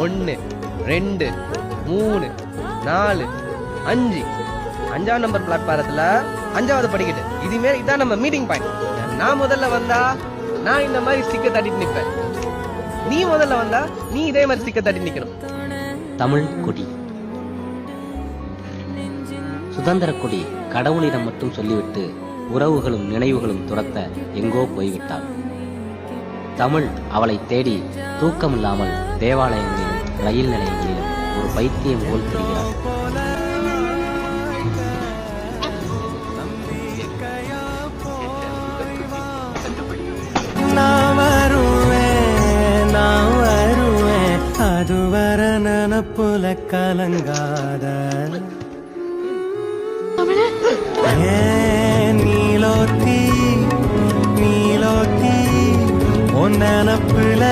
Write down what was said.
1 2 3 4 5 5ஆம் நம்பர் பிளாட்பாரத்துல 5வது படிக்கட்டு. இதுமே இதான் நம்ம மீட்டிங் பாயிண்ட். நான் முதல்ல வந்தா நான் இந்த மாதிரி ஸ்டிக்கர் தட்டிட்டு நிப்பேன். நீ முதல்ல வந்தா நீ இதே மாதிரி ஸ்டிக்கர் தட்டி நிக்கணும். தமிழ் கொடி. சுதந்திர கொடி கடவுளிடம் மட்டும் சொல்லிவிட்டு உறவுகளும் நினைவுகளும் துரத்த எங்கோ போய்விட்டாள். தமிழ் அவளை தேடி தூக்கமில்லாமல் தேவாலயங்களிலும் ரயில் நிலையங்களிலும் ஒரு பைத்தியம் போல் தெரிகிறாள். அதுவர நனப்புல கலங்காத நீலோத்தி நீலோத்தி உன் நனப்புல